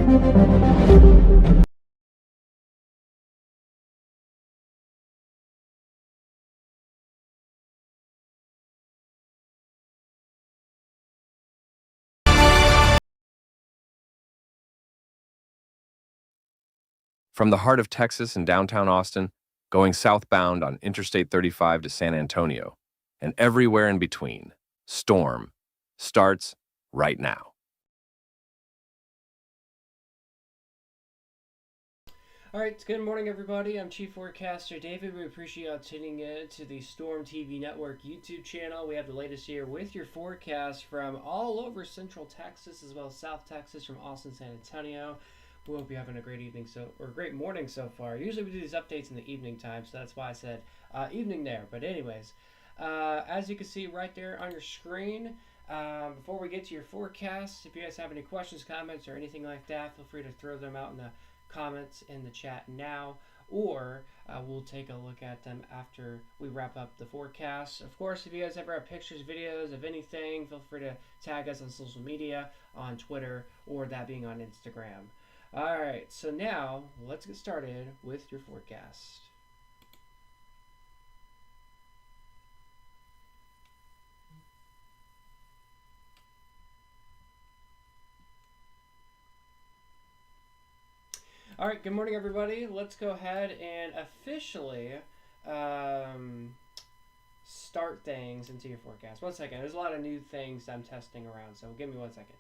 From the heart of Texas and downtown Austin, going southbound on Interstate 35 to San Antonio, and everywhere in between, Storm starts right now. All right, good morning, everybody. I'm Chief Forecaster David. We appreciate you tuning in to the Storm TV Network YouTube channel. We have the latest here with your forecast from all over Central Texas as well as South Texas, from Austin, San Antonio. We hope you're having a great evening or great morning so far. Usually we do these updates in the evening time, so that's why I said evening there. But anyways, as you can see right there on your screen, before we get to your forecast, if you guys have any questions, comments, or anything like that, feel free to throw them out in the comments in the chat now, or we'll take a look at them after we wrap up the forecast. Of course, if you guys ever have pictures, videos of anything, feel free to tag us on social media, on Twitter, or that being on Instagram. Alright, so now let's get started with your forecast. All right, good morning, everybody. Let's go ahead and officially start things into your forecast. 1 second. There's a lot of new things I'm testing around, so give me 1 second.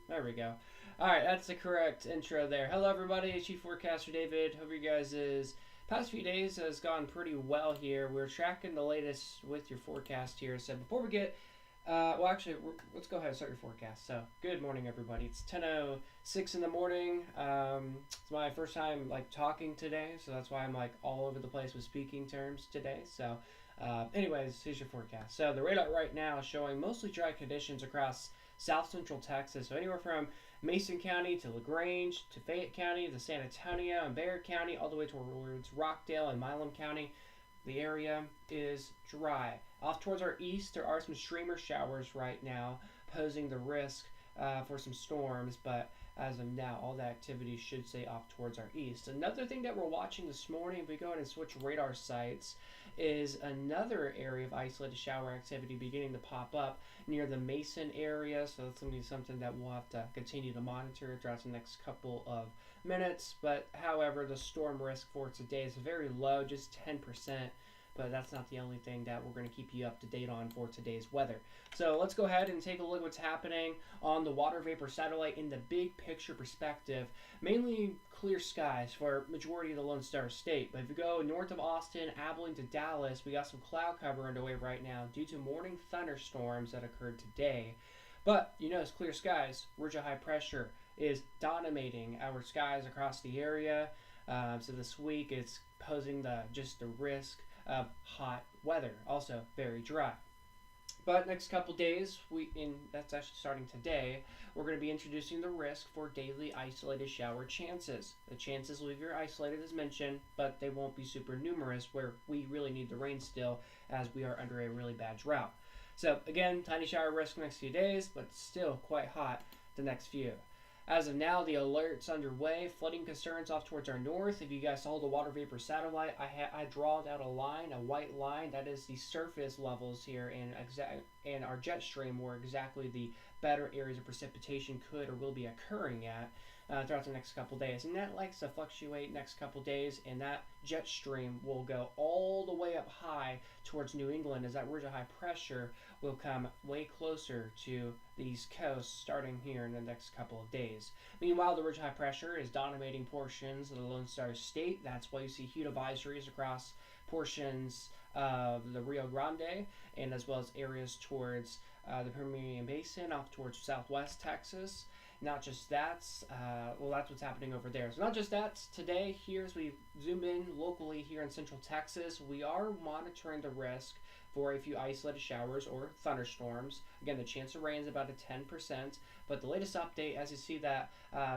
There we go. All right, that's the correct intro there. Hello, everybody. Chief Forecaster David. Hope you guys' past few days has gone pretty well here. We're tracking the latest with your forecast here. So before we get well, actually, let's go ahead and start your forecast. So, good morning, everybody. It's 10:06 in the morning. It's my first time talking today, so that's why I'm all over the place with speaking terms today. So, anyways, here's your forecast. So, the radar right now is showing mostly dry conditions across south central Texas. So, anywhere from Mason County to LaGrange to Fayette County to San Antonio and Bayard County, all the way towards Rockdale and Milam County. The area is dry. Off towards our east, there are some streamer showers right now, posing the risk for some storms, but as of now, all the activity should stay off towards our east. Another thing that we're watching this morning, if we go ahead and switch radar sites, is another area of isolated shower activity beginning to pop up near the Mason area, so that's going to be something that we'll have to continue to monitor throughout the next couple of minutes. But however, the storm risk for today is very low, just 10%. But that's not the only thing that we're going to keep you up to date on for today's weather. So let's go ahead and take a look at what's happening on the water vapor satellite in the big picture perspective. Mainly clear skies for majority of the Lone Star State. But if you go north of Austin, Abilene to Dallas, we got some cloud cover underway right now due to morning thunderstorms that occurred today. But you notice clear skies, ridge of high pressure is dominating our skies across the area. So this week it's posing the risk of hot weather, also very dry. But next couple days, that's actually starting today, we're going to be introducing the risk for daily isolated shower chances. The chances will be very isolated as mentioned, but they won't be super numerous where we really need the rain still, as we are under a really bad drought. So again, tiny shower risk next few days, but still quite hot the next few. As of now, the alert's underway. Flooding concerns off towards our north. If you guys saw the water vapor satellite, I drawed out a line, a white line. That is the surface levels here and our jet stream, where exactly the better areas of precipitation could or will be occurring at throughout the next couple days. And that likes to fluctuate next couple days, and that jet stream will go all the way up high towards New England, as that ridge of high pressure will come way closer to the East Coast starting here in the next couple of days. Meanwhile, the ridge of high pressure is dominating portions of the Lone Star State. That's why you see heat advisories across portions of the Rio Grande, and as well as areas towards the Permian Basin off towards southwest Texas. Not just that, that's what's happening over there. So not just that, today here as we zoom in locally here in central Texas, we are monitoring the risk for a few isolated showers or thunderstorms. Again, the chance of rain is about a 10%, but the latest update, as you see that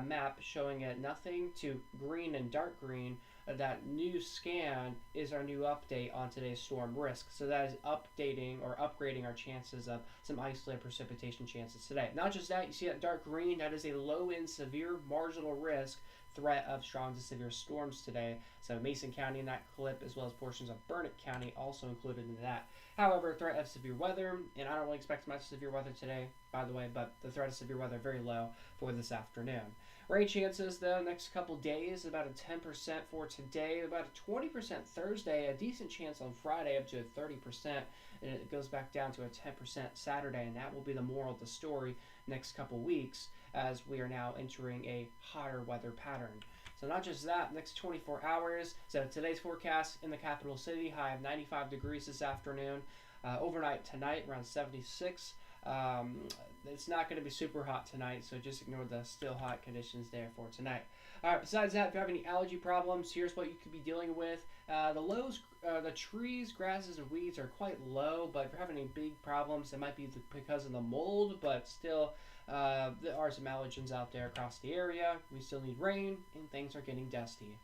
map showing it nothing to green and dark green, that new scan is our new update on today's storm risk. So that is updating or upgrading our chances of some isolated precipitation chances today. Not just that, you see that dark green, that is a low end severe marginal risk threat of strong to severe storms today. So Mason County in that clip, as well as portions of Burnett County also included in that. However, threat of severe weather, and I don't really expect much severe weather today, by the way, but the threat of severe weather very low for this afternoon. Rain chances, though, next couple days, about a 10% for today, about a 20% Thursday, a decent chance on Friday, up to a 30%, and it goes back down to a 10% Saturday, and that will be the moral of the story next couple weeks as we are now entering a hotter weather pattern. So not just that, next 24 hours, so today's forecast in the capital city, high of 95 degrees this afternoon, overnight tonight around 76. It's not going to be super hot tonight, so just ignore the still hot conditions there for tonight. All right, besides that, if you have any allergy problems, here's what you could be dealing with. The trees, grasses, and weeds are quite low, but if you're having any big problems, it might be because of the mold, but still, there are some allergens out there across the area. We still need rain, and things are getting dusty.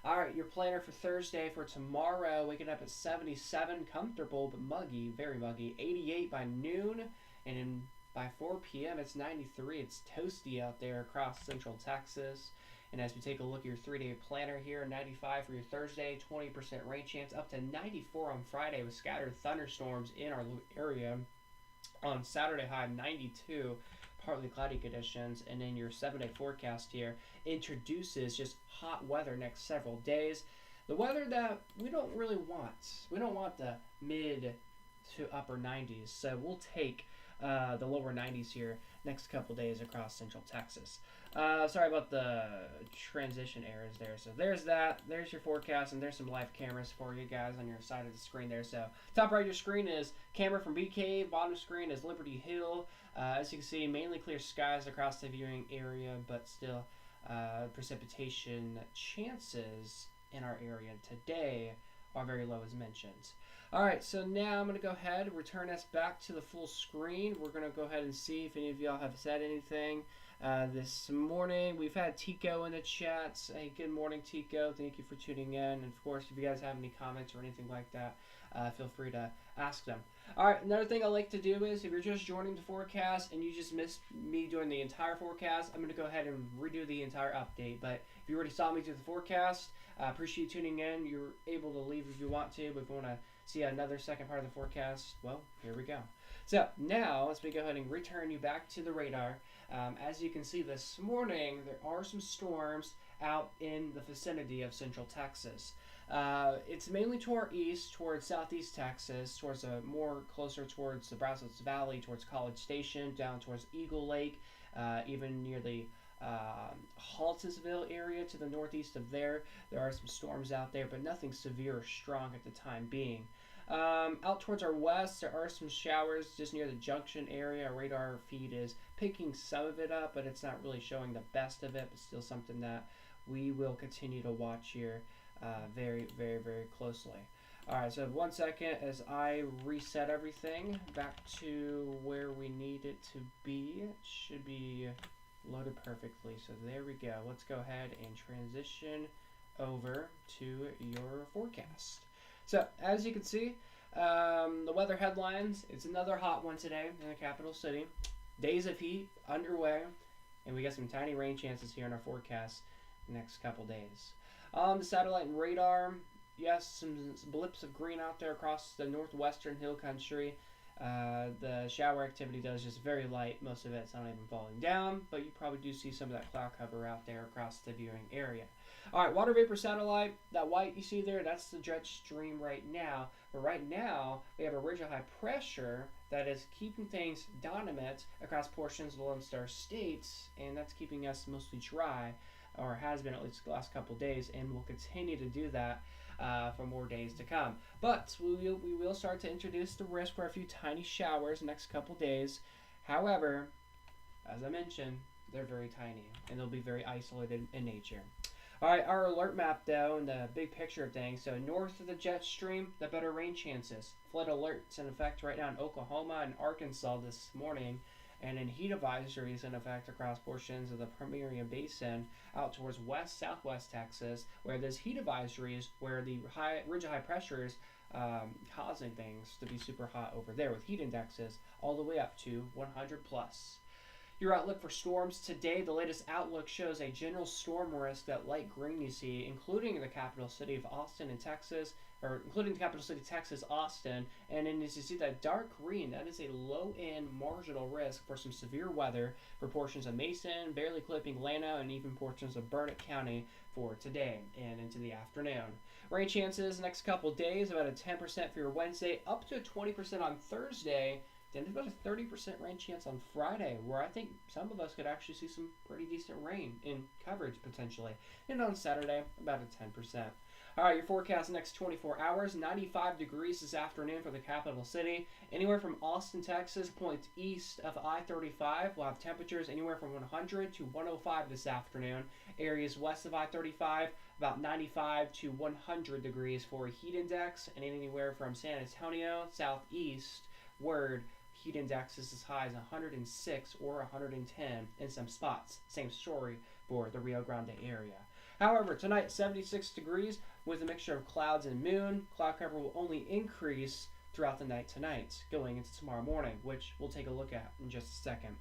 All right, your planner for Thursday for tomorrow, waking up at 77, comfortable but muggy, very muggy. 88 by noon, and then by 4 p.m. it's 93. It's toasty out there across central Texas. And as we take a look at your 3-day planner here, 95 for your Thursday, 20% rain chance, up to 94 on Friday with scattered thunderstorms in our area. On Saturday, high 92. Partly cloudy conditions, and then your 7-day forecast here introduces just hot weather next several days. The weather that we don't really want. We don't want the mid to upper 90s, so we'll take the lower 90s here next couple days across central Texas. Sorry about the transition errors there. So there's that. There's your forecast, and there's some live cameras for you guys on your side of the screen there. So top right of your screen is camera from BK. Bottom screen is Liberty Hill. As you can see, mainly clear skies across the viewing area, but still precipitation chances in our area today are very low as mentioned. Alright, so now I'm going to go ahead and return us back to the full screen. We're going to go ahead and see if any of y'all have said anything this morning. We've had Tico in the chat. Hey, good morning, Tico. Thank you for tuning in. And of course, if you guys have any comments or anything like that, feel free to ask them. Alright, another thing I like to do is, if you're just joining the forecast and you just missed me doing the entire forecast, I'm going to go ahead and redo the entire update. But if you already saw me do the forecast, I appreciate you tuning in. You're able to leave if you want to, but if you want to see another second part of the forecast, well, here we go. So now let's go ahead and return you back to the radar. As you can see this morning, there are some storms out in the vicinity of central Texas. It's mainly to our east, towards southeast Texas, towards more closer towards the Brazos Valley, towards College Station, down towards Eagle Lake, even near the Haltisville area to the northeast of there. There are some storms out there, but nothing severe or strong at the time being. Out towards our west, there are some showers just near the junction area. Our radar feed is picking some of it up, but it's not really showing the best of it, but still something that we will continue to watch here very, very, very closely. Alright, so 1 second as I reset everything back to where we need it to be. It should be loaded perfectly. So there we go. Let's go ahead and transition over to your forecast. So as you can see, the weather headlines, it's another hot one today in the capital city. Days of heat underway, and we got some tiny rain chances here in our forecast the next couple days. The satellite and radar, yes, some blips of green out there across the northwestern hill country. The shower activity though is just very light. Most of it's not even falling down, but you probably do see some of that cloud cover out there across the viewing area. Alright, water vapor satellite, that white you see there, that's the jet stream right now. But right now, we have a ridge of high pressure that is keeping things dynamic across portions of the Lone Star states, and that's keeping us mostly dry, or has been at least the last couple days, and will continue to do that for more days to come. But we will start to introduce the risk for a few tiny showers next couple days. However, as I mentioned, they're very tiny, and they'll be very isolated in nature. All right, our alert map though, and the big picture of things. So north of the jet stream, the better rain chances. Flood alerts in effect right now in Oklahoma and Arkansas this morning, and then heat advisories in effect across portions of the Permian Basin out towards west southwest Texas, where there's heat advisories where the ridge of high pressure is causing things to be super hot over there with heat indexes all the way up to 100 plus. Your outlook for storms today, the latest outlook shows a general storm risk, that light green you see, including the capital city of Austin in Texas, or including the capital city, Texas, Austin. And then as you see that dark green, that is a low-end marginal risk for some severe weather for portions of Mason, barely clipping Llano, and even portions of Burnett County for today and into the afternoon. Rain chances next couple days, about a 10% for your Wednesday, up to a 20% on Thursday. Then there's about a 30% rain chance on Friday, where I think some of us could actually see some pretty decent rain in coverage potentially. And on Saturday, about a 10%. All right, your forecast next 24 hours, 95 degrees this afternoon for the capital city. Anywhere from Austin, Texas, points east of I-35 will have temperatures anywhere from 100 to 105 this afternoon. Areas west of I-35, about 95 to 100 degrees for a heat index. And anywhere from San Antonio, southeast, word heat index is as high as 106 or 110 in some spots. Same story for the Rio Grande area. However, tonight 76 degrees with a mixture of clouds and moon. Cloud cover will only increase throughout the night tonight going into tomorrow morning, which we'll take a look at in just a second.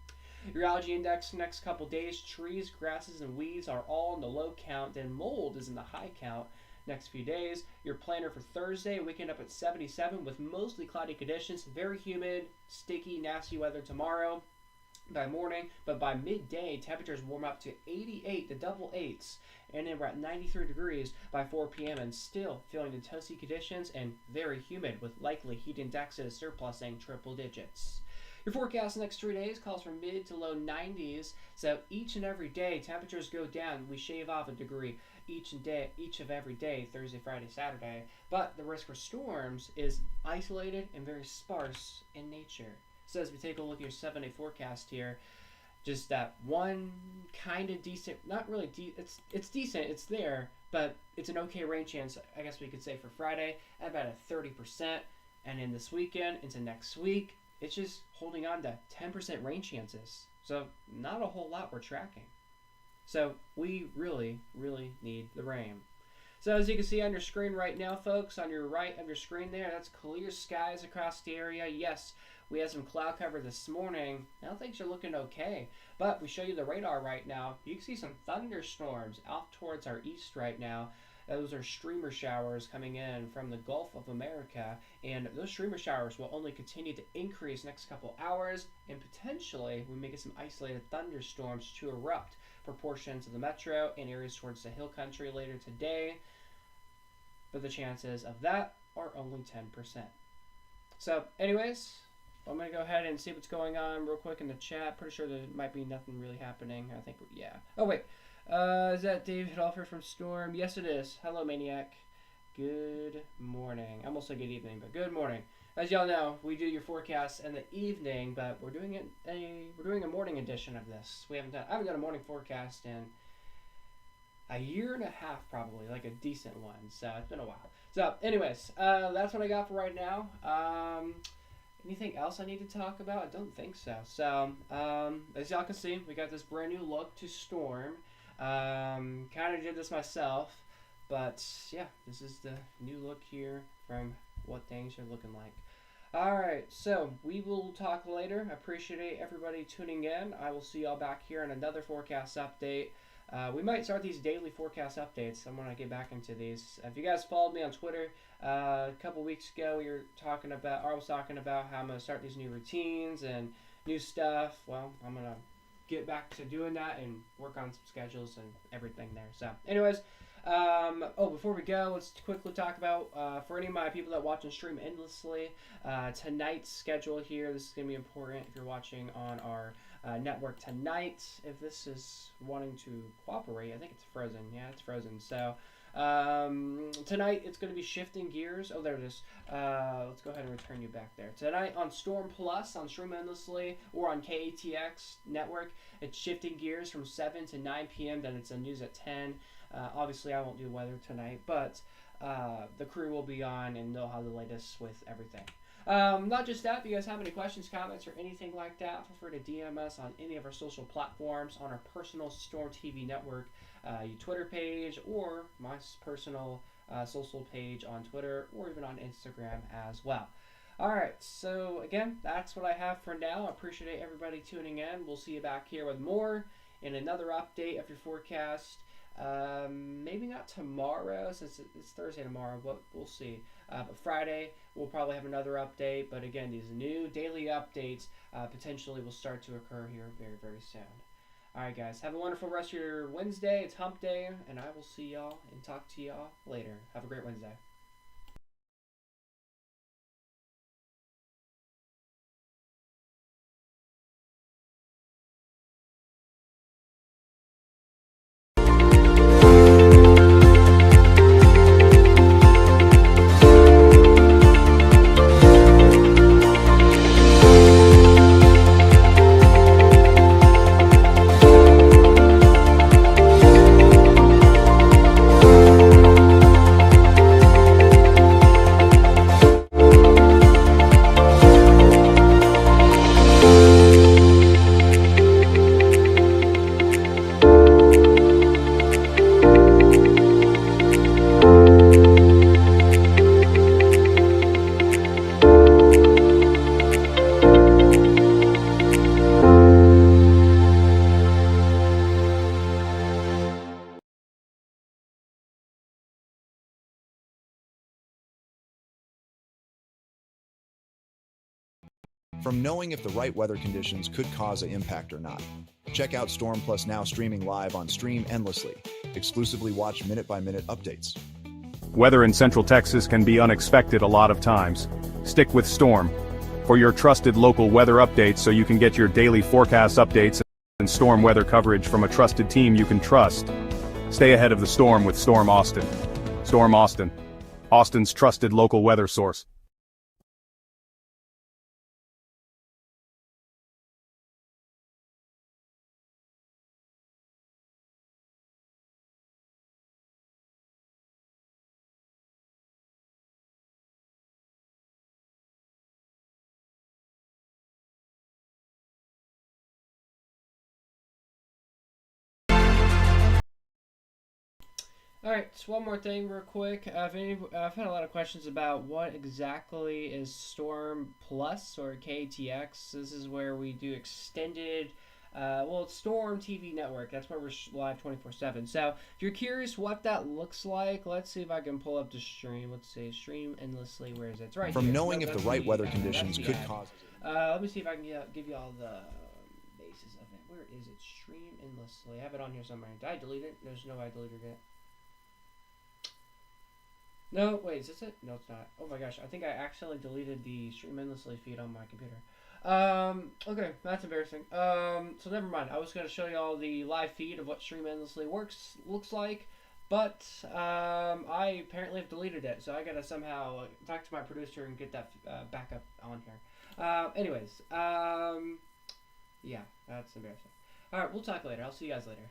Your algae index next couple days, trees, grasses, and weeds are all in the low count, then mold is in the high count. Next few days, your planner for Thursday, waking up at 77 with mostly cloudy conditions, very humid, sticky, nasty weather tomorrow by morning, but by midday, temperatures warm up to 88, the double eights, and then we're at 93 degrees by 4 p.m. and still feeling the toasty conditions and very humid with likely heat indexes surplusing triple digits. Your forecast the next 3 days calls for mid to low 90s, so each and every day temperatures go down. We shave off a degree each of every day, Thursday, Friday, Saturday, but the risk for storms is isolated and very sparse in nature. So as we take a look at your 7-day forecast here, just that one kind of decent, not really it's decent, it's there, but it's an okay rain chance, I guess we could say, for Friday at about a 30%, and in this weekend into next week, it's just holding on to 10% rain chances. So not a whole lot we're tracking. So we really, really need the rain. So as you can see on your screen right now, folks, on your right of your screen there, that's clear skies across the area. Yes, we had some cloud cover this morning. Now things are looking okay. But we show you the radar right now. You can see some thunderstorms out towards our east right now. Those are streamer showers coming in from the Gulf of America, and those streamer showers will only continue to increase next couple hours, and potentially we may get some isolated thunderstorms to erupt for portions of the metro and areas towards the hill country later today, but the chances of that are only 10%. So anyways, I'm going to go ahead and see what's going on real quick in the chat. Pretty sure there might be nothing really happening. I think, yeah. Oh, wait. Is that David Alford from Storm? Yes, it is. Hello, Maniac. Good morning. I almost said good evening, but good morning. As y'all know, we do your forecasts in the evening, but we're doing a morning edition of this. I haven't done a morning forecast in a year and a half, probably, like a decent one. So it's been a while. So, anyways, that's what I got for right now. Anything else I need to talk about? I don't think so. So, as y'all can see, we got this brand new look to Storm. Kind of did this myself, but yeah, this is the new look here from what things are looking like. Alright, so we will talk later. I appreciate everybody tuning in. I will see y'all back here in another forecast update. We might start these daily forecast updates. I'm going to get back into these. If you guys followed me on Twitter a couple weeks ago, I was talking about how I'm going to start these new routines and new stuff. Well, I'm going to get back to doing that and work on some schedules and everything there. So, anyways, before we go, let's quickly talk about, for any of my people that watch and stream endlessly, tonight's schedule here. This is going to be important if you're watching on our network tonight. If this is wanting to cooperate, I think it's frozen. Yeah, it's frozen. So, Tonight it's going to be shifting gears. Oh, there it is. Let's go ahead and return you back there. Tonight on Storm Plus, on Stream Endlessly, or on KATX Network, it's shifting gears from 7 to 9 p.m. Then it's a news at 10. Obviously, I won't do weather tonight, but the crew will be on and they'll have the latest with everything. Not just that, if you guys have any questions, comments, or anything like that, feel free to DM us on any of our social platforms, on our personal Storm TV Network Twitter page, or my personal social page on Twitter, or even on Instagram as well. Alright, so again, that's what I have for now. I appreciate everybody tuning in. We'll see you back here with more in another update of your forecast. Maybe not tomorrow, since it's Thursday tomorrow, but we'll see. But Friday, we'll probably have another update. But again, these new daily updates potentially will start to occur here very, very soon. Alright, guys, have a wonderful rest of your Wednesday. It's hump day, and I will see y'all and talk to y'all later. Have a great Wednesday. From knowing if the right weather conditions could cause an impact or not. Check out Storm Plus now streaming live on Stream Endlessly. Exclusively watch minute-by-minute updates. Weather in Central Texas can be unexpected a lot of times. Stick with Storm for your trusted local weather updates so you can get your daily forecast updates and storm weather coverage from a trusted team you can trust. Stay ahead of the storm with Storm Austin. Storm Austin, Austin's trusted local weather source. Alright, so one more thing real quick. I've had a lot of questions about what exactly is Storm Plus or KTX. This is where we do extended, it's Storm TV Network. That's where we're live 24/7. So if you're curious what that looks like, let's see if I can pull up the stream. Let's see, Stream Endlessly. Where is it? It's right From here. knowing if the right weather conditions could cause... Let me see if I can give you all the basis of it. Where is it? Stream Endlessly. I have it on here somewhere. Did I delete it? There's no way I deleted it. No, wait, is this it? No, it's not. Oh my gosh, I think I accidentally deleted the Stream Endlessly feed on my computer. Okay, that's embarrassing. So never mind. I was going to show you all the live feed of what Stream Endlessly looks like, but I apparently have deleted it, so I got to somehow talk to my producer and get that back up on here. Anyways, yeah, that's embarrassing. Alright, we'll talk later. I'll see you guys later.